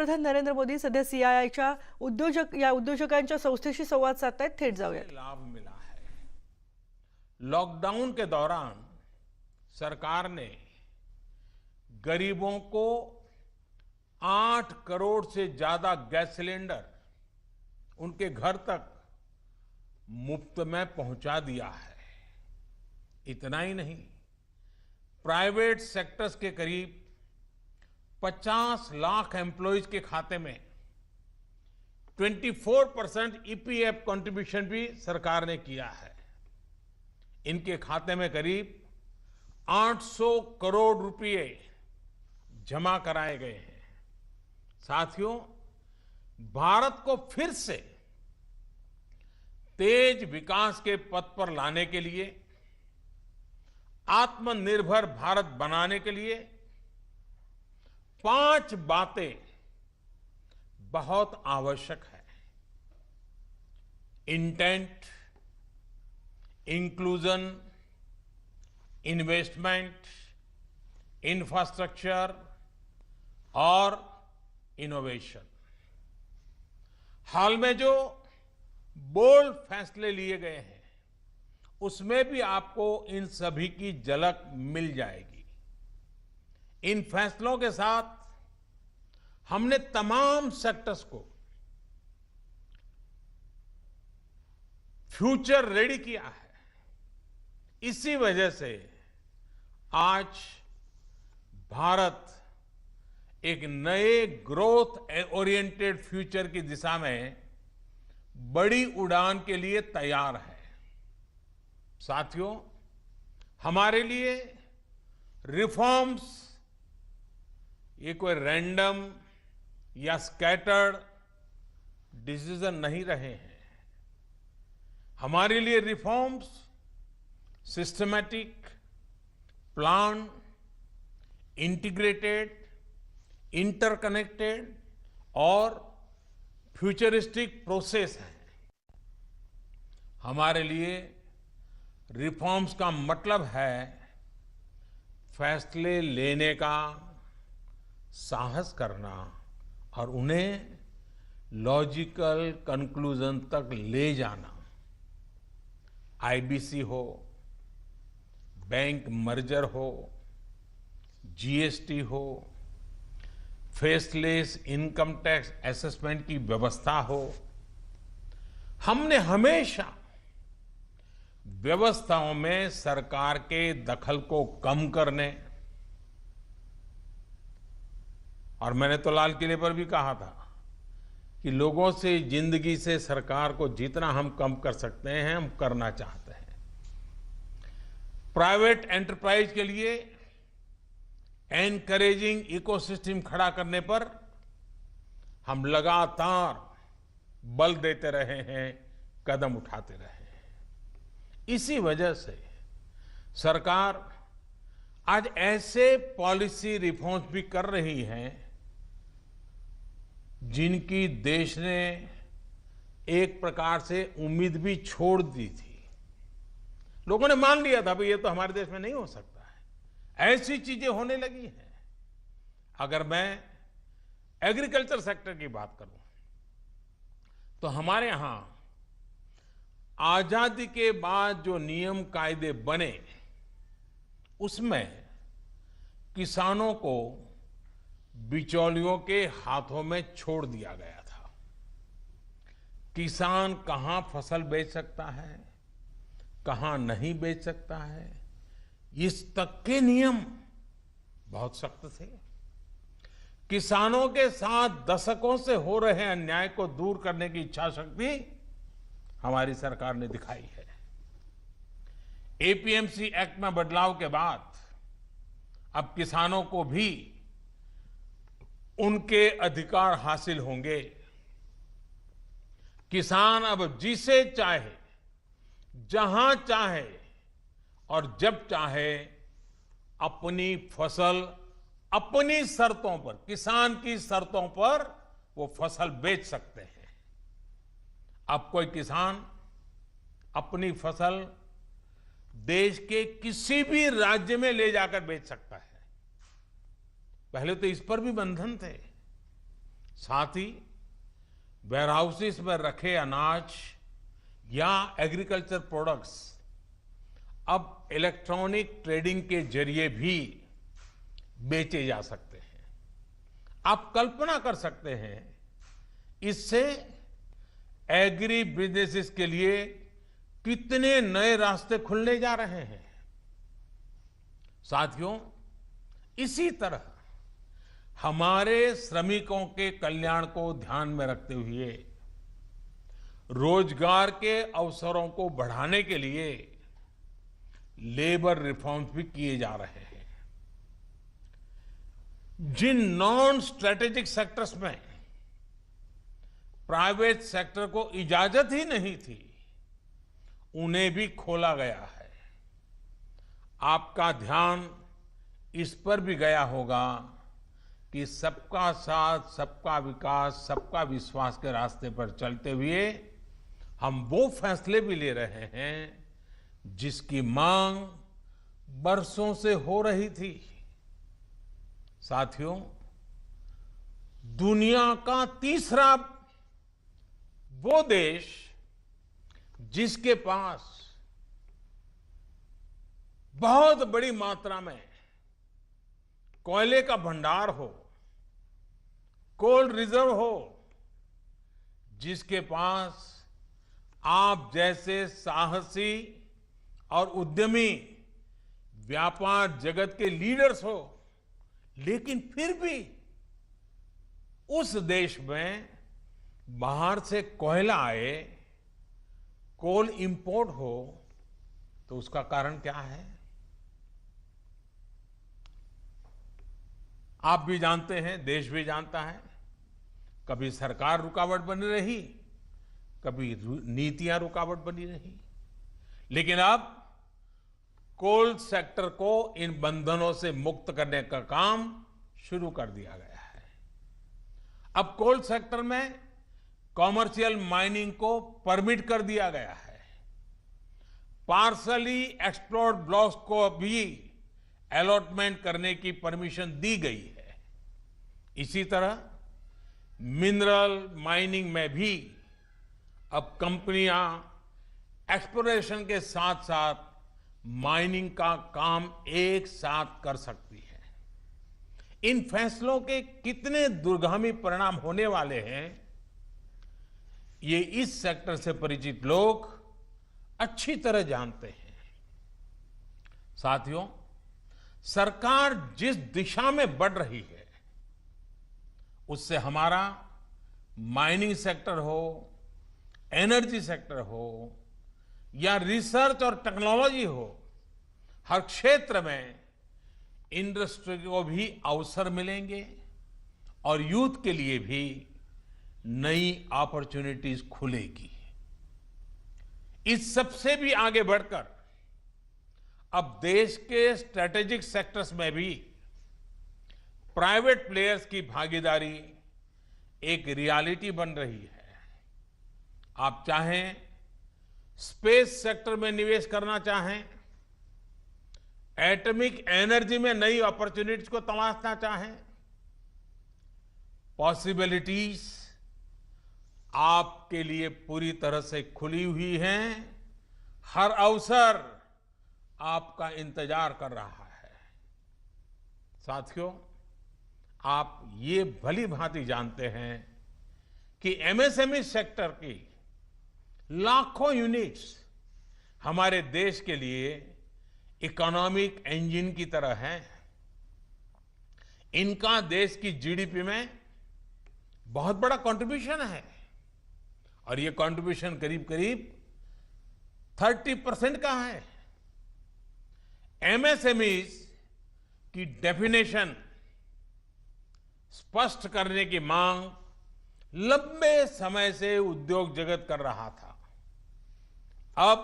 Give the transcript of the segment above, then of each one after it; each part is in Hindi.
पंतप्रधान नरेंद्र मोदी सध्या सीआयआयच्या उद्योजकांच्या संस्थेशी संवाद साधतायत. थेट जाऊयात. लाभ मिला है। लॉकडाउन के दौरान सरकार ने गरीबों को 8 करोड़ से ज्यादा गैस सिलेंडर उनके घर तक मुफ्त में पहुंचा दिया है। इतना ही नहीं, प्राइवेट सेक्टर्स के करीब 50 लाख एम्प्लॉयज के खाते में 24% ईपीएफ कंट्रीब्यूशन भी सरकार ने किया है। इनके खाते में करीब 800 करोड़ रुपए जमा कराए गए हैं। साथियों, भारत को फिर से तेज विकास के पथ पर लाने के लिए, आत्मनिर्भर भारत बनाने के लिए 5 बातें बहुत आवश्यक है। इंटेंट, इंक्लूजन, इन्वेस्टमेंट, इंफ्रास्ट्रक्चर और इनोवेशन। हाल में जो बोल्ड फैसले लिए गए हैं, उसमें भी आपको इन सभी की झलक मिल जाएगी। इन फैसलों के साथ हमने तमाम सेक्टर्स को फ्यूचर रेडी किया है। इसी वजह से आज भारत एक नए ग्रोथ ओरिएंटेड फ्यूचर की दिशा में बड़ी उड़ान के लिए तैयार है। साथियों, हमारे लिए रिफॉर्म्स ये कोई रैंडम या स्कैटर्ड डिसीजन नहीं रहे हैं। हमारे लिए reforms systematic, plan, integrated, interconnected और फ्यूचरिस्टिक प्रोसेस है। हमारे लिए रिफॉर्म्स का मतलब है फैसले लेने का साहस करना और उन्हें लॉजिकल कंक्लूजन तक ले जाना। आईबीसी हो, बैंक मर्जर हो, जीएसटी हो, फेसलेस इनकम टैक्स असेसमेंट की व्यवस्था हो, हमने हमेशा व्यवस्थाओं में सरकार के दखल को कम करने, और मैंने तो लाल किले पर भी कहा था कि लोगों से, जिंदगी से सरकार को जितना हम कम कर सकते हैं हम करना चाहते हैं। प्राइवेट एंटरप्राइज के लिए एनकरेजिंग इकोसिस्टम खड़ा करने पर हम लगातार बल देते रहे हैं, कदम उठाते रहे हैं। इसी वजह से सरकार आज ऐसे पॉलिसी रिफॉर्म्स भी कर रही है जिनकी देश ने एक प्रकार से उम्मीद भी छोड़ दी थी। लोगों ने मान लिया था भाई ये तो हमारे देश में नहीं हो सकता है। ऐसी चीजें होने लगी हैं। अगर मैं एग्रीकल्चर सेक्टर की बात करूं तो हमारे यहां आजादी के बाद जो नियम कायदे बने उसमें किसानों को बिचौलियों के हाथों में छोड़ दिया गया था। किसान कहां फसल बेच सकता है, कहां नहीं बेच सकता है, इस तक के नियम बहुत सख्त थे। किसानों के साथ दशकों से हो रहे अन्याय को दूर करने की इच्छा शक्ति हमारी सरकार ने दिखाई है। एपीएमसी एक्ट में बदलाव के बाद अब किसानों को भी उनके अधिकार हासिल होंगे। किसान अब जिसे चाहे, जहां चाहे और जब चाहे अपनी फसल अपनी शर्तों पर, किसान की शर्तों पर वो फसल बेच सकते हैं। अब कोई किसान अपनी फसल देश के किसी भी राज्य में ले जाकर बेच सकता है। पहले तो इस पर भी बंधन थे। साथ ही वेयरहाउसेस में रखे अनाज या एग्रीकल्चर प्रोडक्ट्स अब इलेक्ट्रॉनिक ट्रेडिंग के जरिए भी बेचे जा सकते हैं। आप कल्पना कर सकते हैं इससे एग्री बिजनेसेस के लिए कितने नए रास्ते खुलने जा रहे हैं। साथियों, इसी तरह हमारे श्रमिकों के कल्याण को ध्यान में रखते हुए रोजगार के अवसरों को बढ़ाने के लिए लेबर रिफॉर्म्स भी किए जा रहे हैं। जिन नॉन स्ट्रेटेजिक सेक्टर्स में प्राइवेट सेक्टर को इजाजत ही नहीं थी, उन्हें भी खोला गया है। आपका ध्यान इस पर भी गया होगा कि सबका साथ, सबका विकास, सबका विश्वास के रास्ते पर चलते हुए हम वो फैसले भी ले रहे हैं जिसकी मांग बरसों से हो रही थी। साथियों, दुनिया का तीसरा वो देश जिसके पास बहुत बड़ी मात्रा में कोयले का भंडार हो, कोल रिजर्व हो, जिसके पास आप जैसे साहसी और उद्यमी व्यापार जगत के लीडर्स हो, लेकिन फिर भी उस देश में बाहर से कोयला आए, कोल इंपोर्ट हो, तो उसका कारण क्या है? आप भी जानते हैं, देश भी जानता है। कभी सरकार रुकावट बनी रही, कभी नीतियां रुकावट बनी रही, लेकिन अब कोल सेक्टर को इन बंधनों से मुक्त करने का काम शुरू कर दिया गया है। अब कोल सेक्टर में कॉमर्शियल माइनिंग को परमिट कर दिया गया है। पार्सली एक्सप्लोर्ड ब्लॉक्स को भी अलॉटमेंट करने की परमिशन दी गई है। इसी तरह मिनरल माइनिंग में भी अब कंपनियां एक्सप्लोरेशन के साथ साथ माइनिंग का काम एक साथ कर सकती है। इन फैसलों के कितने दूरगामी परिणाम होने वाले हैं, ये इस सेक्टर से परिचित लोग अच्छी तरह जानते हैं। साथियों, सरकार जिस दिशा में बढ़ रही है, उससे हमारा माइनिंग सेक्टर हो, एनर्जी सेक्टर हो या रिसर्च और टेक्नोलॉजी हो, हर क्षेत्र में इंडस्ट्री को भी अवसर मिलेंगे और यूथ के लिए भी नई अपॉर्चुनिटीज खुलेगी। इस सबसे भी आगे बढ़कर अब देश के स्ट्रेटेजिक सेक्टर्स में भी प्राइवेट प्लेयर्स की भागीदारी एक रियलिटी बन रही है। आप चाहें स्पेस सेक्टर में निवेश करना चाहें, एटॉमिक एनर्जी में नई अपॉर्चुनिटीज को तलाशना चाहें, पॉसिबिलिटीज आपके लिए पूरी तरह से खुली हुई हैं। हर अवसर आपका इंतजार कर रहा है। साथियों, आप ये भली भांति जानते हैं कि एमएसएमई सेक्टर की लाखों यूनिट्स हमारे देश के लिए इकोनॉमिक इंजन की तरह हैं। इनका देश की जीडीपी में बहुत बड़ा कंट्रीब्यूशन है और ये कंट्रीब्यूशन करीब करीब 30% का है। एमएसएमईज की डेफिनेशन स्पष्ट करने की मांग लंबे समय से उद्योग जगत कर रहा था। अब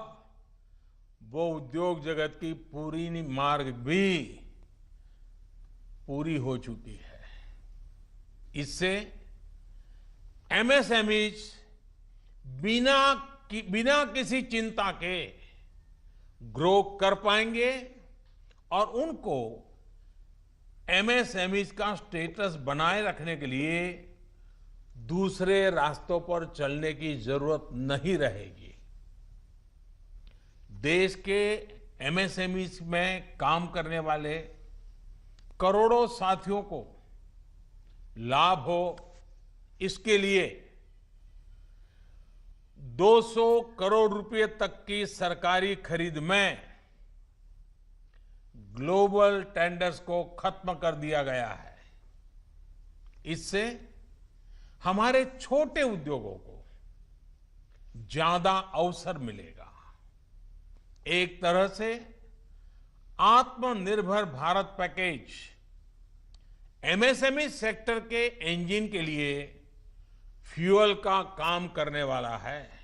वो उद्योग जगत की पूरी मार्ग भी पूरी हो चुकी है। इससे एमएसएमईज बिना किसी चिंता के ग्रो कर पाएंगे और उनको एमएसएमईज का स्टेटस बनाए रखने के लिए दूसरे रास्तों पर चलने की जरूरत नहीं रहेगी। देश के एमएसएमई में काम करने वाले करोड़ों साथियों को लाभ हो, इसके लिए 200 करोड़ रुपए तक की सरकारी खरीद में ग्लोबल टेंडर्स को खत्म कर दिया गया है। इससे हमारे छोटे उद्योगों को ज्यादा अवसर मिलेगा। एक तरह से आत्मनिर्भर भारत पैकेज एमएसएमई सेक्टर के इंजन के लिए फ्यूल का काम करने वाला है।